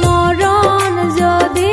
মরণ যদি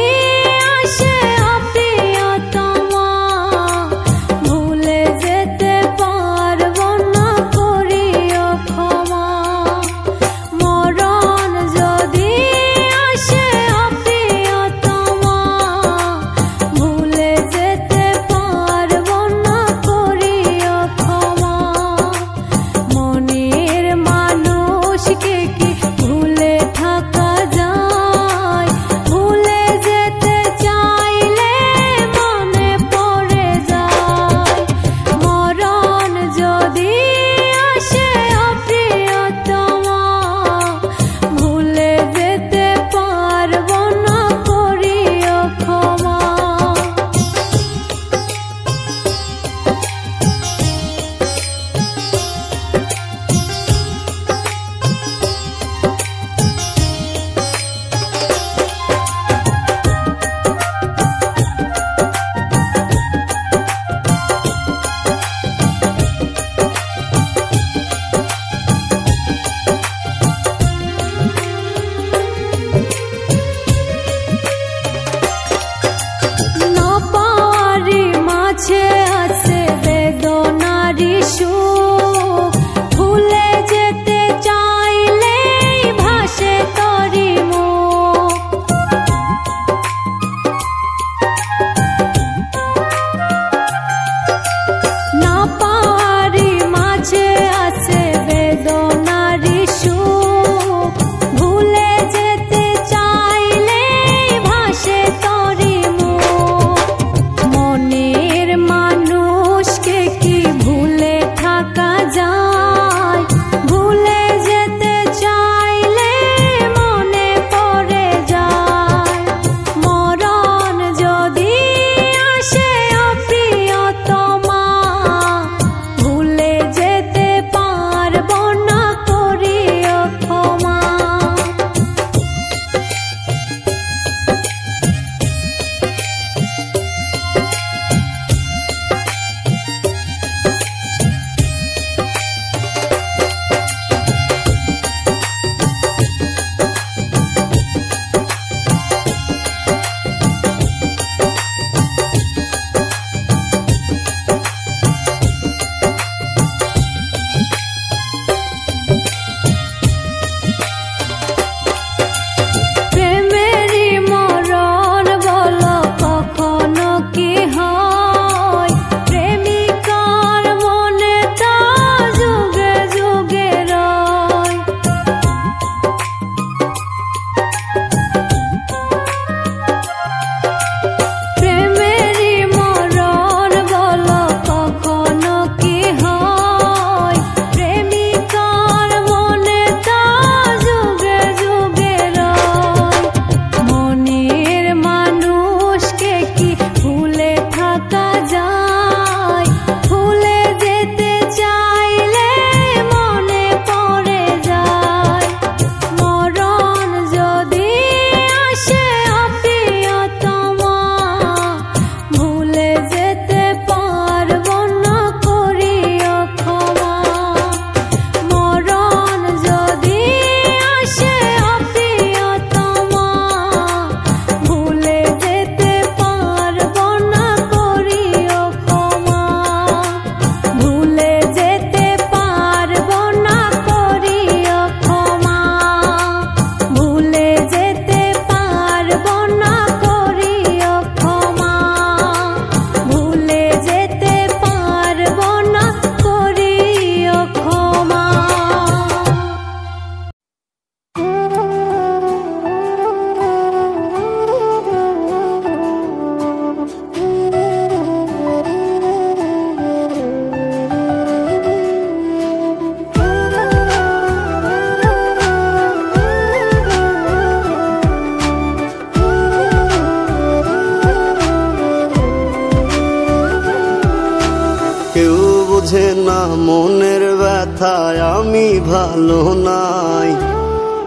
বুঝে না মনের ব্যথায় আমি ভালো নাই।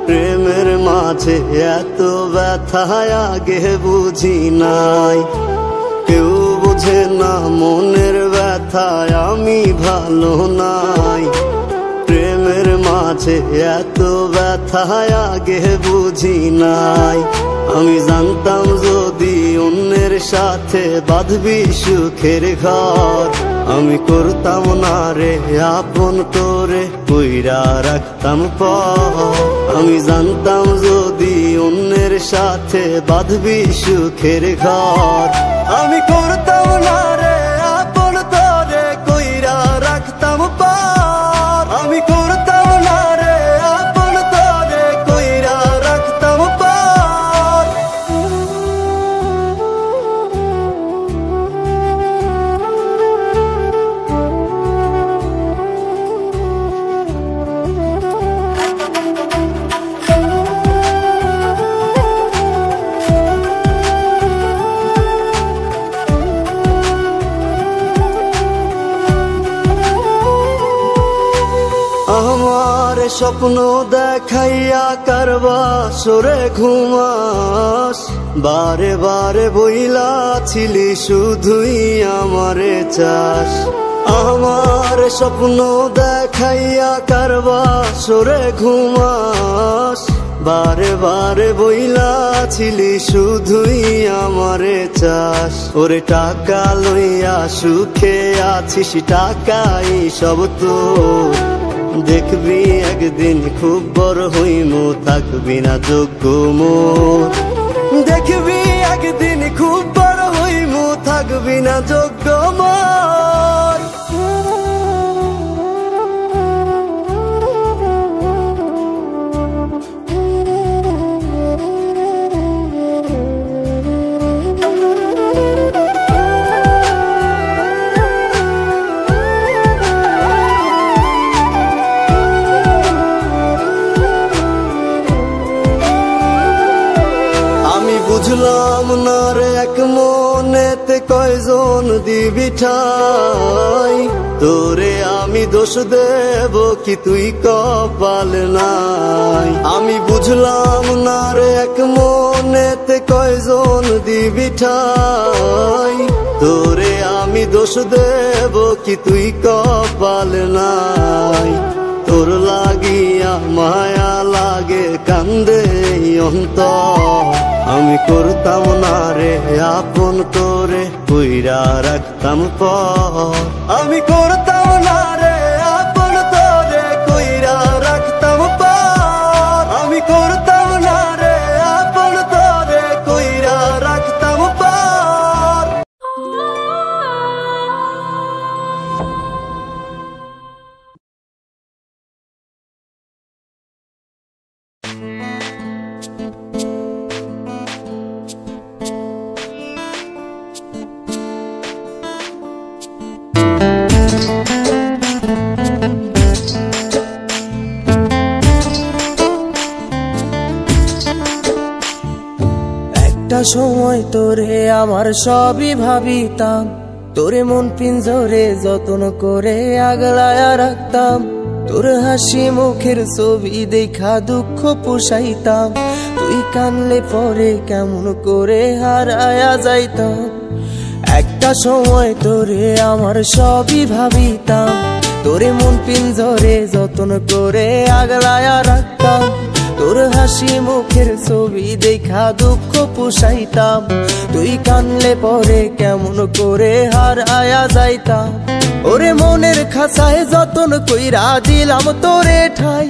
প্রেমের মাঝে এত ব্যথায় আগে বুঝি নাই। কেউ বুঝে না মনের ব্যথায় আমি ভালো নাই। প্রেমের মাঝে এত ব্যথায় আগে বুঝি নাই। আমি জানতাম যদি অন্যের সাথে বাঁধবি সুখের ঘর, আমি করতাম না রে আপন তোরে কইরা রাখতাম পর। আমি জানতাম যদি অন্যের সাথে বাঁধবি সুখের ঘর, আমি করতাম না রে আপন তোরে কইরা রাখতাম পর। আমি করতাম না রে আপন তোরে কইরা রাখতাম পর। আমার স্বপ্ন দেখাইয়া কারবা সরে ঘুমাস, বারে বারে বইলা ছিলি শুধুই আমারে চাস। আমার স্বপ্ন দেখাইয়া কারবা সরে ঘুমাস, বারে বারে বইলা ছিলি শুধুই আমারে চাস। ওরে টাকা লইয়া সুখে আছিস, টাকাই সব তো দেখবি একদিন খুব বড় হইমু, থাকবি না যোগ্য মোর। দেখবি একদিন খুব বড় হইমু, থাকবি না যোগ্য মোর। বুঝলাম না রে এক মনেতে কয়জন দিবি ঠাই, তোরে আমি দোষ দেব কি তুই কপাল নাই। আমি বুঝলাম না রে এক মনেতে কয়জন দিবি ঠাই, তোরে আমি দোষ দেব কি তুই কপাল নাই। তোর লাগিয়া মায়া লাগে কান্দে অন্তর, আমি করতাম না রে আপন তোরে কইরা রাখতাম পর। আমি করতাম না রে আপন তোরে কইরা রাখতাম পর। আমি করতাম না রে আপন তোরে কইরা রাখতাম পর। সময় তোরে আমার সবই ভাবিতাম, তোরে মন পিঞ্জরে যত্ন করে আগলায়া রাখতাম। তোর হাসি মুখের ছবি দেখা দুঃখ পুষাইতাম, তুই কানলে পরে কেমন করে হারায়া যাইতাম। একটা সময় তোরে আমার সবই ভাবিতাম, তোরে মন পিঞ্জরে যত্ন করে আগলায়া রাখতাম। তোর হাসি মুখের ছবি দেখা দুঃখ পুষাইতাম, তুই কানলে পরে কেমন করে হারায়া যাইতাম। ওরে মনের খাঁচায় যতন কইরা দিলাম তোরে ঠাই,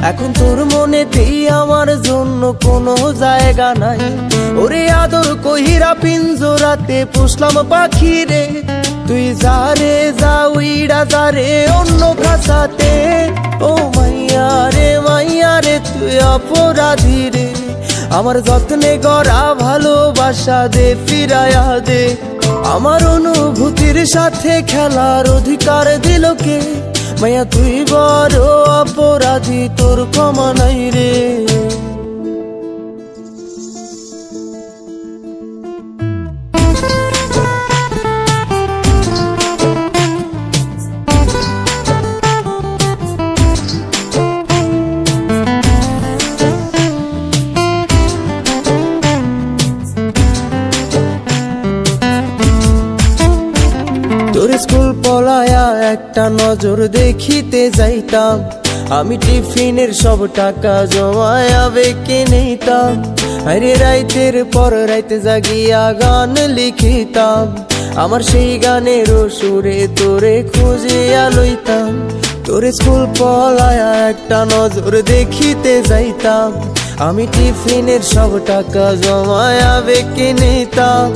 এখন তোর মনে দেই আমার জন্য কোনো জায়গা নাই। ওরে আদর কইরা পিঞ্জরাতে পুষলাম পাখি রে, তুই যারে যা উইড়া যারে অন্য খাঁচাতে। ও মাইয়া রে তুই অপরাধী রে, আমার যত্নে গড়া ভালোবাসা দে ফিরায়া দে। আমার অনুভূতির সাথে খেলার অধিকার দিল কে? মাইয়া তুই বড় অপরাধী, তোর ক্ষমা নাই রে। একটা নজর দেখিতে যাইতাম, আমি টিফিনের সব টাকা জমায় আবেগে নিতাম। আরে রাইতের পর রাইতে জাগিয়া গান লিখিতাম, আমার সেই গানের সুরে তোরে খুঁজিয়া লইতাম। তোরে স্কুল পলায়া একটা নজর দেখিতে যাইতাম, আমি টিফিনের সব টাকা জমায় আবেগে নিতাম।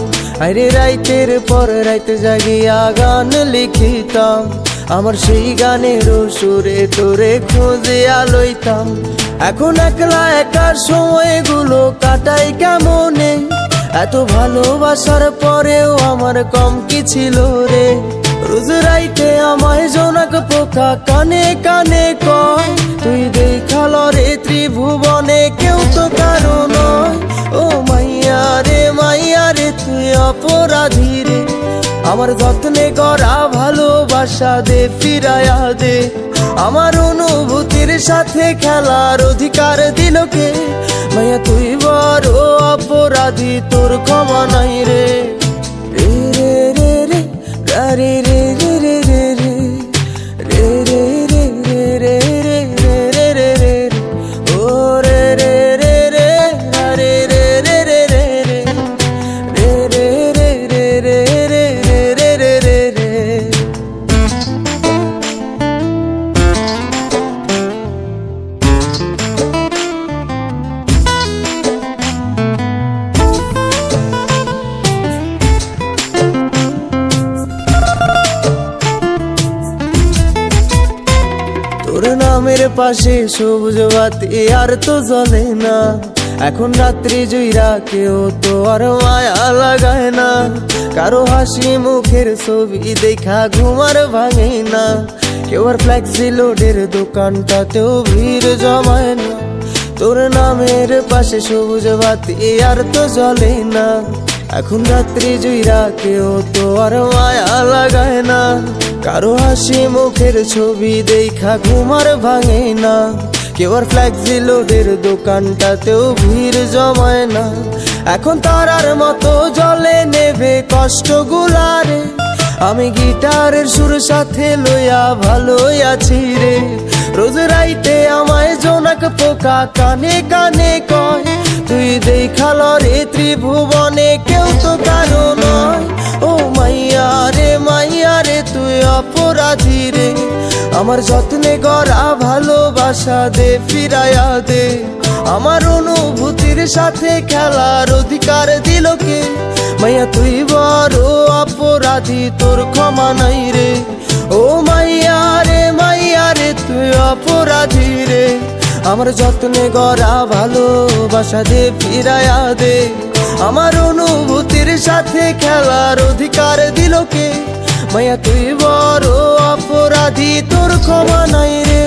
আরে রাইতের পর রাইতে জাগিয়া গান লিখিতাম, আমার সেই গানের সুরে তোরে খুঁজিয়া লইতাম। এখন একলা একার সময়গুলো কাটাই কেমনে, এত ভালোবাসার পরেও আমার কম কি ছিল রে। রোজ রাইতে আমায় জোনাক পোকা কানে কানে কয়, তুই দেখাল রে ত্রিভুবনে কেউ তো কারো নয়। ও মাইয়া রে তুই অপরাধী রে, আমার যত্নে করা ভালোবাসা দে ফিরায়া দে। আমার অনুভূতির সাথে খেলার অধিকার দিল কে, মাইয়া তুই বড় অপরাধী, তোর ক্ষমা নাই রে। রে রে রে রে রে রে রে রে রে রে রে রে রে রে রে রে রে ও রে রে রে রে রে রে রে রে রে রে রে রে রে রে রে রে। তোর নামের পাশে সবুজ বাতি আর তো জ্বলে না, এখন রাত্রি জুইরা কেউ তো আর মায়া লাগায় না। কারো হাসি মুখের ছবি দেখা ঘুমার ভাঙে না, কেউ আর ফ্লেক্সি লোডের দোকানটাতেও ভিড় জমায় না। তোর নামের পাশে সবুজ বাতি আর তো জ্বলে না, এখন রাত্রি জুইরা কেউ তো আর মায়া লাগায় না। কারো হাসি মুখের ছবি দেখা ঘুমার ভাঙে না, কেউ আর ফ্লেক্সি লোডের দোকানটাতেও ভিড় জমায় না। এখন তারার মতো জলে নেবে কষ্ট গুলারে, আমি গিটারের সুর সাথে লইয়া ভালোই আছি রে। রোজ রাইতে আমায় জোনাক পোকা কানে কানে কয়, তুই দেখাল রে ত্রিভুবনে কেউ তো কারো নয়। ও মাইয়া রে তুই অপরাধী রে, আমার যত্নে গড়া ভালোবাসা দে ফিরায়া দে। আমার অনুভূতির সাথে খেলার অধিকার দিল কে, মাইয়া তুই বড় অপরাধী, তোর ক্ষমা নাই রে। ও মাইয়া রে তুই অপরাধী রে, আমার যত্নে গড়া ভালোবাসা দে ফিরায়া দে। আমার অনুভূতির সাথে খেলার অধিকার দিল কে, মাইয়া তুই বড় অপরাধী, তোর ক্ষমা নাই রে।